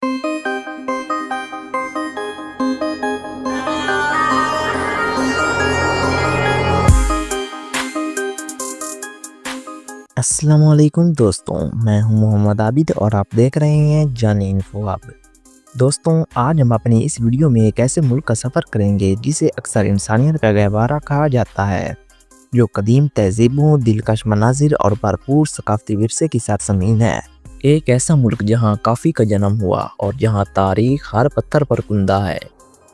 अस्सलामुअलैकुम दोस्तों, मैं हूं मोहम्मद आबिद और आप देख रहे हैं जाने इन्फो हब। दोस्तों, आज हम अपनी इस वीडियो में एक ऐसे मुल्क का सफ़र करेंगे जिसे अक्सर इंसानियत का गहवारा कहा जाता है, जो कदीम तहज़ीबों, दिलकश मनाजिर और भरपूर सकाफ़ती विरसे के साथ ज़मीन है। एक ऐसा मुल्क जहां काफ़ी का जन्म हुआ और जहां तारीख़ हर पत्थर पर कुंदा है।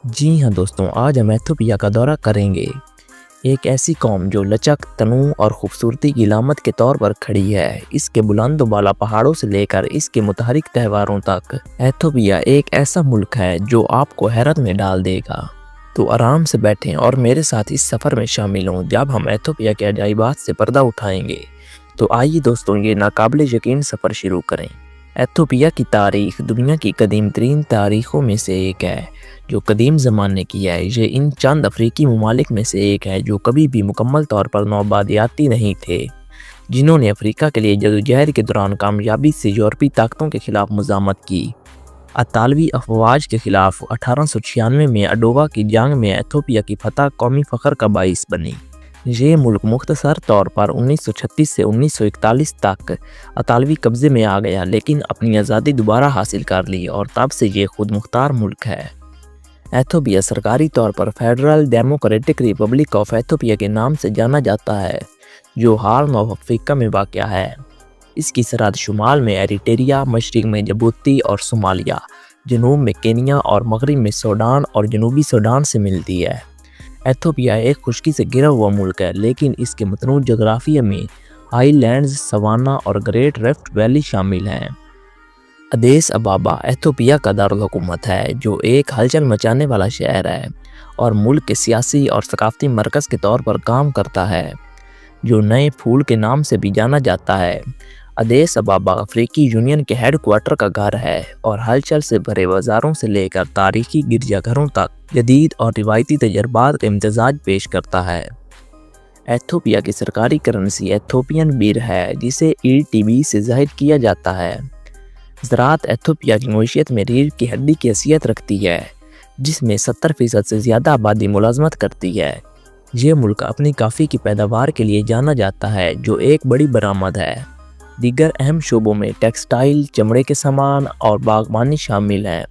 जी हाँ दोस्तों, आज हम एथोपिया का दौरा करेंगे। एक ऐसी कौम जो लचक, तनू और खूबसूरती की अलामत के तौर पर खड़ी है। इसके बुलंद बाला पहाड़ों से लेकर इसके मुतहरिक त्योहारों तक, एथोपिया एक ऐसा मुल्क है जो आपको हैरत में डाल देगा। तो आराम से बैठें और मेरे साथ इस सफ़र में शामिल हों जब हम एथोपिया के अजाइबात से पर्दा उठाएंगे। तो आइए दोस्तों, ये नाकाबिले यकीन सफ़र शुरू करें। एथोपिया की तारीख़ दुनिया की कदीम तरीन तारीख़ों में से एक है जो कदीम ज़माने की है। ये इन चंद अफ्रीकी ममालिक में से एक है जो कभी भी मुकम्मल तौर पर नौबादियाती नहीं थे, जिन्होंने अफ्रीका के लिए जदोजहद के दौरान कामयाबी से यूरोपी ताकतों के खिलाफ मुज़ामत की। अतालवी अफवाज के खिलाफ 1896 में अडोवा की जंग में एथोपिया की फतह कौमी फ़ख्र का बाइस बनी। ये मुल्क मुख्तसर तौर पर 1936 से 1941 तक अतालवी कब्ज़े में आ गया, लेकिन अपनी आज़ादी दोबारा हासिल कर ली और तब से ये खुद मुख्तार मुल्क है। एथोपिया सरकारी तौर पर federal democratic Republic of Ethiopia के नाम से जाना जाता है, जो हार्न ऑफ अफ्रीका में वाक़या है। इसकी सरहद शुमाल में एरिट्रिया, मशरिक़ में जिबूती और सोमालिया, जनूब में केनिया और मगरिब में सूडान और जनूबी सूडान से मिलती है। एथोपिया एक खुश्की से घिरा हुआ मुल्क है, लेकिन इसके मतनू जोग्राफिया में हाईलैंड्स, सवाना और ग्रेट रिफ्ट वैली शामिल हैं। अदीस अबाबा एथोपिया का दारुल हुकूमत है, जो एक हलचल मचाने वाला शहर है और मुल्क के सियासी और सकाफ़ती मरकज़ के तौर पर काम करता है, जो नए फूल के नाम से भी जाना जाता है। अदीस अबाबा अफ्रीकी यूनियन के हेड क्वार्टर का घर है और हलचल से भरे बाज़ारों से लेकर तारीखी गिरजाघरों तक जदीद और रिवायती तजर्बात का इम्तजाज पेश करता है। एथोपिया की सरकारी करेंसी एथोपियन बीर है, जिसे ETB से ज़ाहिर किया जाता है। ज़राअत एथोपिया की मईशत में रीढ़ की हड्डी की हैसियत रखती है, जिसमें 70% से ज़्यादा आबादी मुलाजमत करती है। ये मुल्क अपनी काफ़ी की पैदावार के लिए जाना जाता है, जो एक बड़ी बरामद है। दीगर अहम शोबों में टेक्सटाइल, चमड़े के सामान और बागबानी शामिल हैं।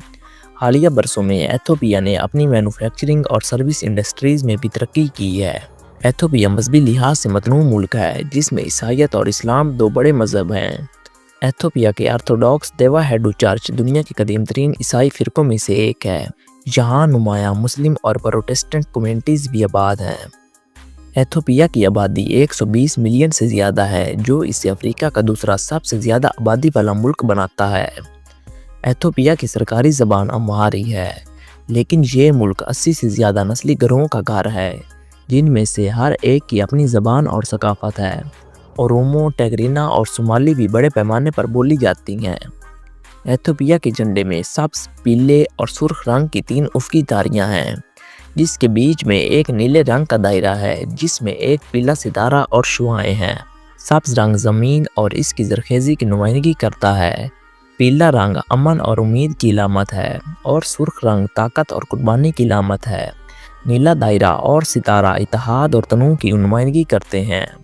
हालिया बरसों में एथोपिया ने अपनी मैन्युफैक्चरिंग और सर्विस इंडस्ट्रीज़ में भी तरक्की की है। एथोपिया मजहबी लिहाज से मतनू मुल्क है, जिसमें ईसाईयत और इस्लाम दो बड़े मज़हब हैं। एथोपिया के ऑर्थोडॉक्स देवा हेडू चर्च दुनिया की कदीम तरीन ईसाई फ़िरक़ों में से एक है। यहाँ नुमायाँ मुस्लिम और प्रोटेस्टेंट कम्युनिटीज़ भी आबाद हैं। एथोपिया की आबादी 120 मिलियन से ज़्यादा है, जो इसे अफ्रीका का दूसरा सबसे ज़्यादा आबादी वाला मुल्क बनाता है। एथोपिया की सरकारी ज़बान अम्हारी है, लेकिन ये मुल्क 80 से ज़्यादा नस्ली गिरोहों का घर है, जिनमें से हर एक की अपनी ज़बान और सकाफ़त है। ओरोमो, टिग्रिना और सोमाली भी बड़े पैमाने पर बोली जाती हैं। एथोपिया के झंडे में सब्ज़, पीले और सुर्ख रंग की 3 उफ़क़ी धारियाँ हैं, जिसके बीच में एक नीले रंग का दायरा है, जिसमें एक पीला सितारा और शुआएं हैं। सब्ज़ रंग ज़मीन और इसकी ज़रखेज़ी की नुमाइंदगी करता है। पीला रंग अमन और उम्मीद की अलामत है और सुर्ख रंग ताकत और कुर्बानी की अलामत है। नीला दायरा और सितारा इत्तेहाद और तनू की नुमाइंदगी करते हैं।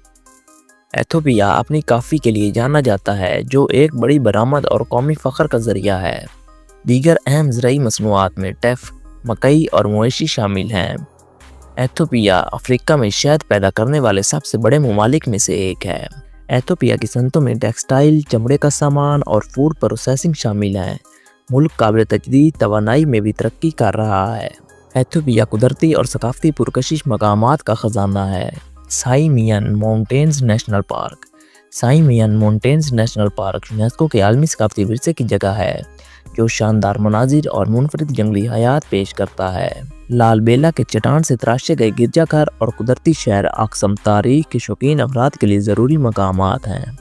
एथोपिया अपनी काफ़ी के लिए जाना जाता है, जो एक बड़ी बरामद और कौमी फ़ख्र का ज़रिया है। दीगर अहम ज़राई मसनूआत में टेफ, मकई और मवेशी शामिल हैं। एथोपिया अफ्रीका में शहद पैदा करने वाले सबसे बड़े ममालिक में से एक है। एथोपिया की सनतों में टेक्सटाइल, चमड़े का सामान और फूड प्रोसेसिंग शामिल हैं। मुल्क काबिल तजदीद तवानाई में भी तरक्की कर रहा है। एथोपिया कुदरती और सकाफ़ती पुरकशिश मकामात का ख़जाना है। Simien mountains national park Simien mountains national park UNESCO के आलमी सकाफ़ती विरसे की जगह है, जो शानदार मनाजिर और मुनफरिद जंगली हयात पेश करता है। लालबेला के चट्टान से तराशे गए गिरजाघर और कुदरती शहर अक्सम तारीख के शौकीन अफराद के लिए ज़रूरी मकामात हैं।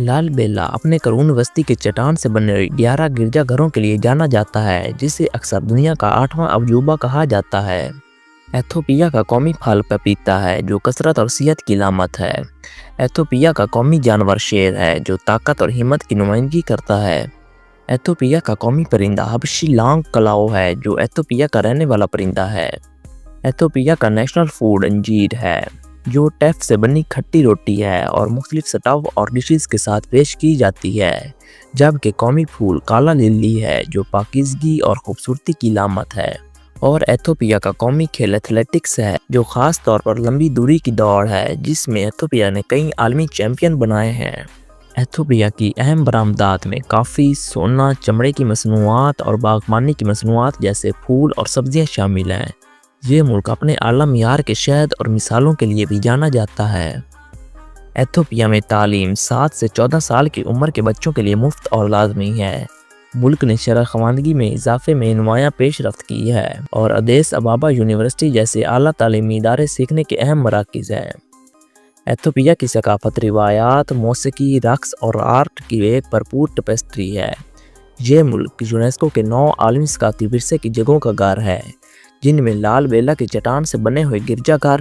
लालबेला अपने करून वस्ती के चट्टान से बने 11 गिरजाघरों के लिए जाना जाता है, जिसे अक्सर दुनिया का 8वां अजूबा कहा जाता है। एथोपिया का कौमी फल पपीता है, जो कसरत और सेहत की अलामत है। एथोपिया का कौमी जानवर शेर है, जो ताकत और हिम्मत की नुमाइंदगी करता है। ایتھوپیا کا قومی پرندہ حبشی لانگ کلاؤ ہے جو ایتھوپیا کا رہنے والا پرندہ ہے۔ ایتھوپیا کا نیشنل فوڈ انجیر ہے جو ٹیف سے بنی کھٹی روٹی ہے اور مختلف سٹو اور ڈشز کے ساتھ پیش کی جاتی ہے، جبکہ قومی پھول کالا للی ہے جو پاکیزگی اور خوبصورتی کی علامت ہے۔ اور ایتھوپیا کا قومی کھیل ایتھلیٹکس ہے جو خاص طور پر لمبی دوری کی دوڑ ہے، جس میں ایتھوپیا نے کئی عالمی چیمپئن بنائے ہیں۔ ایتھوپیا کی اہم برآمدات میں کافی، سونا، چمڑے کی مصنوعات اور باغبانی کی مصنوعات جیسے پھول اور سبزیاں شامل ہیں۔ یہ ملک اپنے اعلیٰ معیار کے شہد اور مثالوں کے لیے بھی جانا جاتا ہے۔ ایتھوپیا میں تعلیم 7 سے 14 سال کی عمر کے بچوں کے لیے مفت اور لازمی ہے۔ ملک نے شرح خواندگی میں اضافے میں نمایاں پیش رفت کی ہے اور ادیس ابابا یونیورسٹی جیسے اعلیٰ تعلیمی ادارے سیکھنے کے اہم مراکز ہیں۔ ایتھوپیا کی ثقافت روایات، موسیقی، رقص اور آرٹ کی ایک بھرپور ٹیپسٹری ہے۔ یہ ملک یونیسکو کے 9 عالمی ثقافتی ورثے کی جگہوں کا گھر ہے، جن میں لال بیلا کی چٹان سے بنے ہوئے گرجا گھر،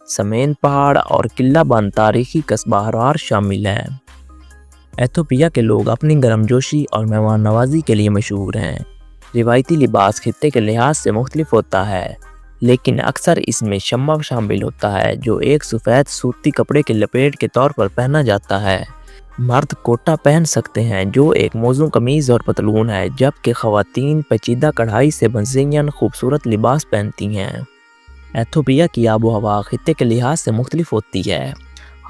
سمین پہاڑ اور قلعہ بند تاریخی قصبہ ہرار شامل ہیں۔ ایتھوپیا کے لوگ اپنی گرم جوشی اور مہمان نوازی کے لیے مشہور ہیں۔ روایتی لباس خطے کے لحاظ سے مختلف ہوتا ہے، لیکن اکثر اس میں شمّا شامل ہوتا ہے جو ایک سفید سوتی کپڑے کے لپیٹ کے طور پر پہنا جاتا ہے۔ مرد کوٹا پہن سکتے ہیں جو ایک موزوں قمیض اور پتلون ہے، جبکہ خواتین پیچیدہ کڑھائی سے مزین خوبصورت لباس پہنتی ہیں۔ ایتھوپیا کی آب و ہوا خطے کے لحاظ سے مختلف ہوتی ہے۔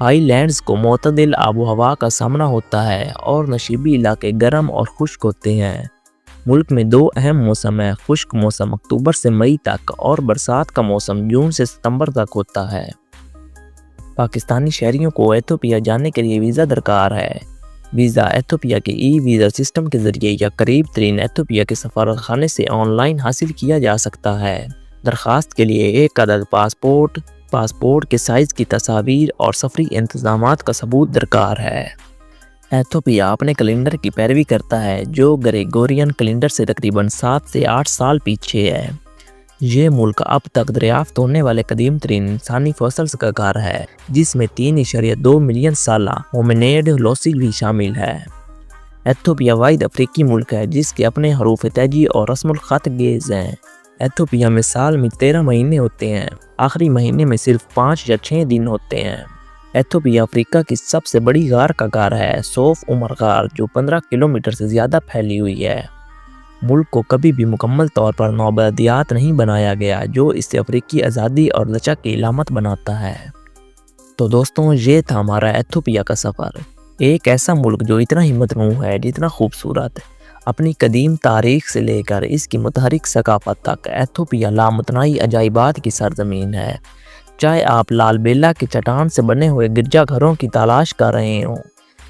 ہائی لینڈز کو معتدل آب و ہوا کا سامنا ہوتا ہے اور نشیبی علاقے گرم اور خشک ہوتے ہیں۔ ملک میں 2 اہم موسم ہیں، خشک موسم اکتوبر سے مئی تک اور برسات کا موسم جون سے ستمبر تک ہوتا ہے۔ پاکستانی شہریوں کو ایتھوپیا جانے کے لیے ویزا درکار ہے۔ ویزا ایتھوپیا کے ای ویزا سسٹم کے ذریعے یا قریب ترین ایتھوپیا کے سفارت خانے سے آن لائن حاصل کیا جا سکتا ہے۔ درخواست کے لیے 1 عدد پاسپورٹ کے سائز کی تصاویر اور سفری انتظامات کا ثبوت درکار ہے۔ ایتھوپیا اپنے کیلنڈر کی پیروی کرتا ہے جو گریگورین کیلنڈر سے تقریباً 7 سے 8 سال پیچھے ہے۔ یہ ملک اب تک دریافت ہونے والے قدیم ترین انسانی فوسلز کا گھر ہے، جس میں 3.2 ملین سالہ ہومینیڈ فوسل بھی شامل ہے۔ ایتھوپیا واحد افریقی ملک ہے جس کے اپنے حروف تہجی اور رسم الخط گیز ہیں۔ ایتھوپیا میں سال میں 13 مہینے ہوتے ہیں، آخری مہینے میں صرف 5 یا 6 دن ہوتے ہیں۔ ایتھوپیا افریقہ کی سب سے بڑی غار کا گھر ہے، سوف عمر غار، جو 15 کلومیٹر سے زیادہ پھیلی ہوئی ہے۔ ملک کو کبھی بھی مکمل طور پر نوآبادیات نہیں بنایا گیا، جو اسے افریقی آزادی اور لچک کی علامت بناتا ہے۔ تو دوستوں، یہ تھا ہمارا ایتھوپیا کا سفر، ایک ایسا ملک جو اتنا ہی متنوع ہے جتنا خوبصورت۔ اپنی قدیم تاریخ سے لے کر اس کی متحرک ثقافت تک، ایتھوپیا لامتناہی عجائبات کی سرزمین ہے۔ چاہے آپ لال بیلا کی چٹان سے بنے ہوئے گرجا گھروں کی تلاش کر رہے ہوں،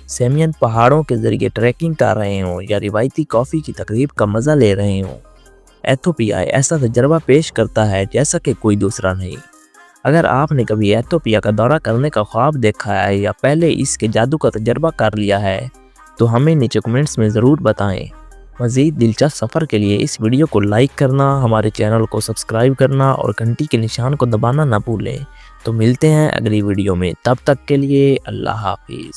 سیمین پہاڑوں کے ذریعے ٹریکنگ کر رہے ہوں یا روایتی کافی کی تقریب کا مزہ لے رہے ہوں، ایتھوپیا ایسا تجربہ پیش کرتا ہے جیسا کہ کوئی دوسرا نہیں۔ اگر آپ نے کبھی ایتھوپیا کا دورہ کرنے کا خواب دیکھا ہے یا پہلے اس کے جادو کا تجربہ کر لیا ہے تو ہمیں نیچے کمنٹس میں ضرور بتائیں۔ مزید دلچسپ سفر کے لیے اس ویڈیو کو لائک کرنا، ہمارے چینل کو سبسکرائب کرنا اور گھنٹی کے نشان کو دبانا نہ بھولیں۔ تو ملتے ہیں اگلی ویڈیو میں، تب تک کے لیے اللہ حافظ۔